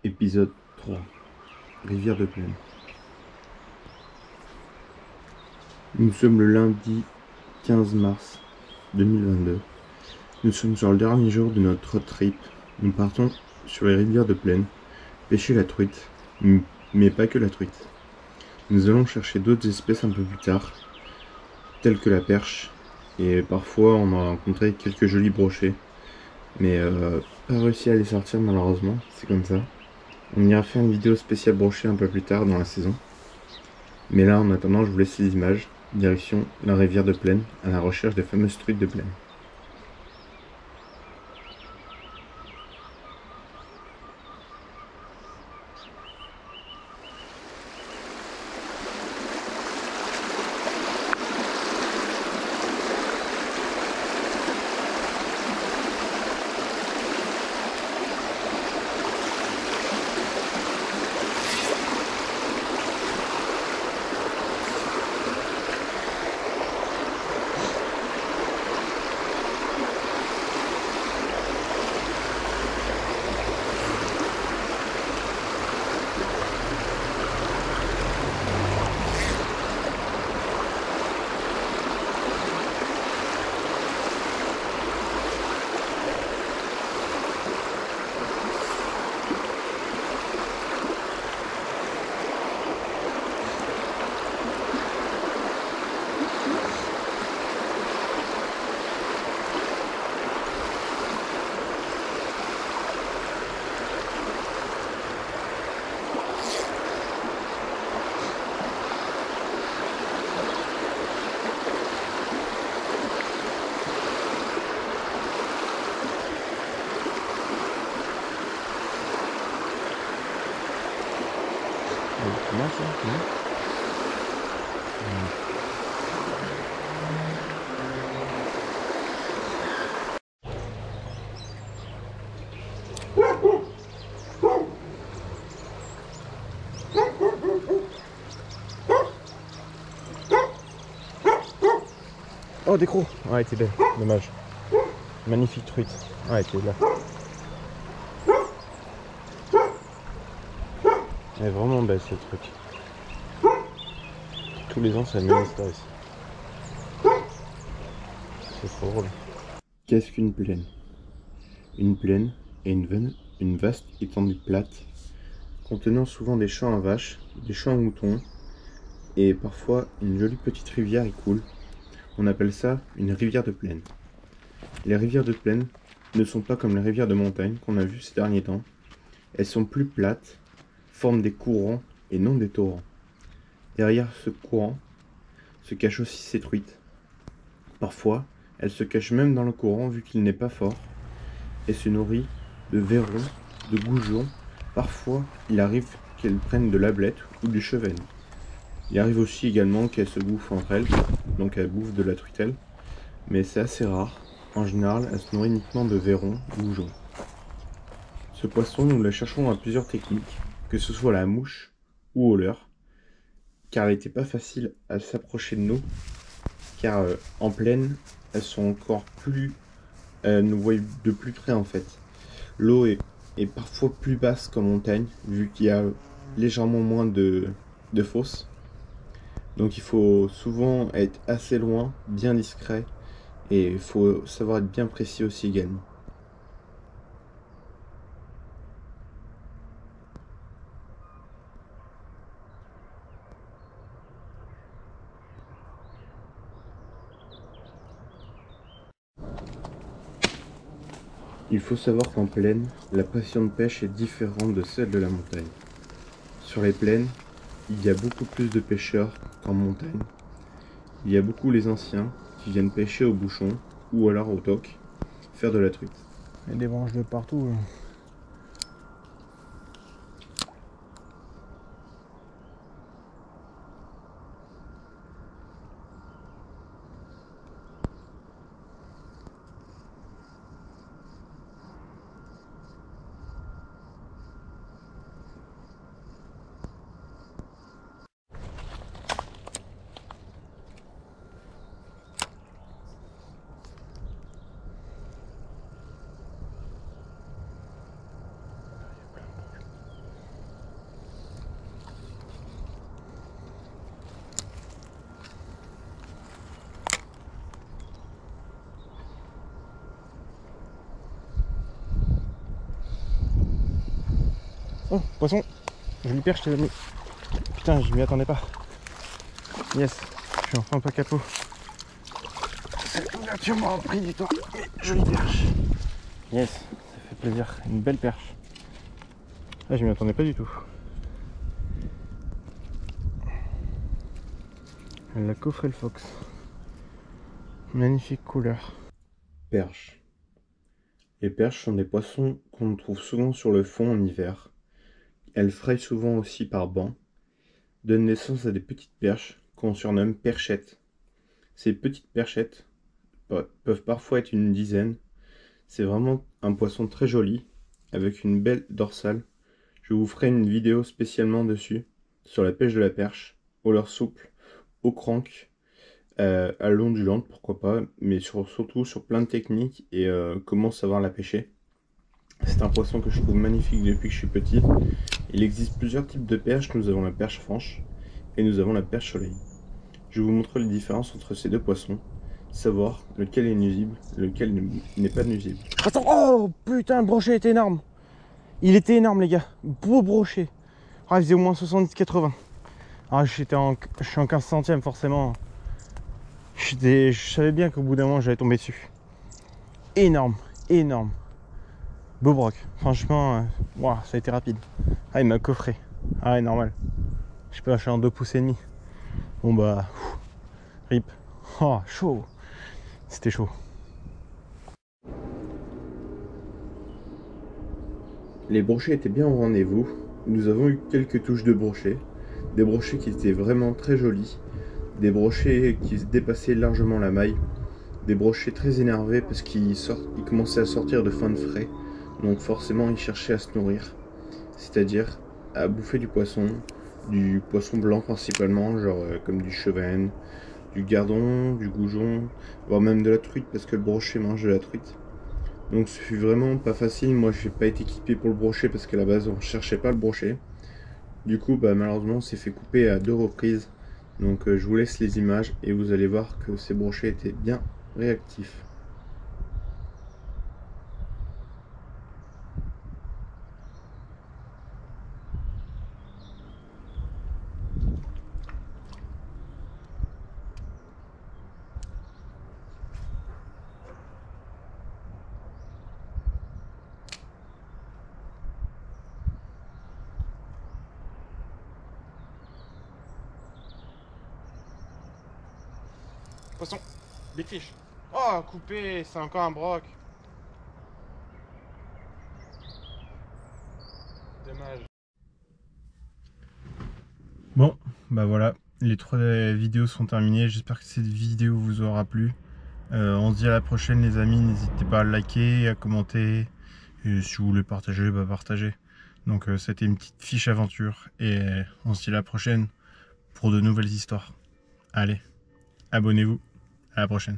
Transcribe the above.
Épisode 3. Rivière de Plaine. Nous sommes le lundi 15 mars 2022. Nous sommes sur le dernier jour de notre road trip. Nous partons sur les rivières de Plaine, pêcher la truite, mais pas que la truite. Nous allons chercher d'autres espèces un peu plus tard, telles que la perche, et parfois on a rencontré quelques jolis brochets, mais pas réussi à les sortir malheureusement, c'est comme ça. On ira faire une vidéo spéciale brochet un peu plus tard dans la saison. Mais là, en attendant, je vous laisse les images. Direction la rivière de Plaine, à la recherche des fameuses truites de Plaine. Comment ça? Oh, des crocs! Ouais, t'es belle, dommage. Magnifique truite. Ouais, t'es là. Elle est vraiment belle ce truc. Tous les ans, c'est la même histoire ici. C'est trop drôle. Qu'est-ce qu'une plaine? Une plaine est une vaste étendue plate, contenant souvent des champs à vaches, des champs à moutons, et parfois une jolie petite rivière y coule. On appelle ça une rivière de plaine. Les rivières de plaine ne sont pas comme les rivières de montagne qu'on a vues ces derniers temps. Elles sont plus plates, forment des courants et non des torrents. Derrière ce courant se cachent aussi ces truites. Parfois, elles se cachent même dans le courant vu qu'il n'est pas fort, et se nourrit de vairons, de goujons. Parfois, il arrive qu'elles prennent de l'ablette ou du chevenne. Il arrive aussi également qu'elles se bouffent entre elles, donc elles bouffent de la truitelle, mais c'est assez rare. En général, elles se nourrissent uniquement de vairons, goujons. Ce poisson, nous le cherchons à plusieurs techniques, que ce soit la mouche ou au leurre, car elle n'était pas facile à s'approcher de nous, car en plaine, elles sont encore plus... nous voient de plus près en fait. L'eau est parfois plus basse qu'en montagne, vu qu'il y a légèrement moins de fosses. Donc il faut souvent être assez loin, bien discret, et il faut savoir être bien précis aussi également. Il faut savoir qu'en plaine, la passion de pêche est différente de celle de la montagne. Sur les plaines, il y a beaucoup plus de pêcheurs qu'en montagne. Il y a beaucoup les anciens qui viennent pêcher au bouchon ou alors au toc, faire de la truite. Il y a des branches de partout. Oh, poisson. Jolie perche, tes amis. Putain, je m'y attendais pas. Yes, je suis enfin pas capot. Cette ouverture m'a pris du temps, mais jolie perche. Yes, ça fait plaisir. Une belle perche. Ah, je m'y attendais pas du tout. La coffrel fox. Magnifique couleur. Perche. Les perches sont des poissons qu'on trouve souvent sur le fond en hiver. Elles frayent souvent aussi par bancs, donnent naissance à des petites perches qu'on surnomme perchettes. Ces petites perchettes peuvent parfois être une dizaine. C'est vraiment un poisson très joli, avec une belle dorsale. Je vous ferai une vidéo spécialement dessus, sur la pêche de la perche, au leurre souple, au crank, à l'ondulante, pourquoi pas, mais surtout sur plein de techniques et comment savoir la pêcher. C'est un poisson que je trouve magnifique depuis que je suis petit. Il existe plusieurs types de perches. Nous avons la perche franche et nous avons la perche soleil. Je vais vous montrer les différences entre ces deux poissons, savoir lequel est nuisible, lequel n'est pas nuisible. Attends, oh putain, le brochet était énorme. Il était énorme, les gars. Beau brochet. Ah, il faisait au moins 70-80. Ah, je suis en 15 centièmes, forcément. Je savais bien qu'au bout d'un moment, j'allais tomber dessus. Énorme, énorme. Beau broc. Franchement, wow, ça a été rapide. Ah, il m'a coffré. Ah, ouais, normal. Je peux lâcher en 2 pouces et demi. Bon, bah, rip. Oh, chaud. C'était chaud. Les brochets étaient bien au rendez-vous. Nous avons eu quelques touches de brochets. Des brochets qui étaient vraiment très jolis. Des brochets qui dépassaient largement la maille. Des brochets très énervés parce qu'ils commençaient à sortir de fin de frais. Donc forcément ils cherchaient à se nourrir. C'est-à-dire à bouffer du poisson blanc principalement, genre comme du chevenne, du gardon, du goujon, voire même de la truite parce que le brochet mange de la truite. Donc ce fut vraiment pas facile. Moi je n'ai pas été équipé pour le brochet parce qu'à la base on cherchait pas le brochet. Du coup malheureusement on s'est fait couper à 2 reprises. Donc je vous laisse les images et vous allez voir que ces brochets étaient bien réactifs. Poisson. Big fish. Oh, coupé. C'est encore un broc. Dommage. Bon, bah voilà, les 3 vidéos sont terminées. J'espère que cette vidéo vous aura plu. On se dit à la prochaine, les amis. N'hésitez pas à liker, à commenter. Et si vous voulez partager, bah partagez. Donc c'était une petite fiche aventure. Et on se dit à la prochaine pour de nouvelles histoires. Allez, abonnez-vous. À la prochaine.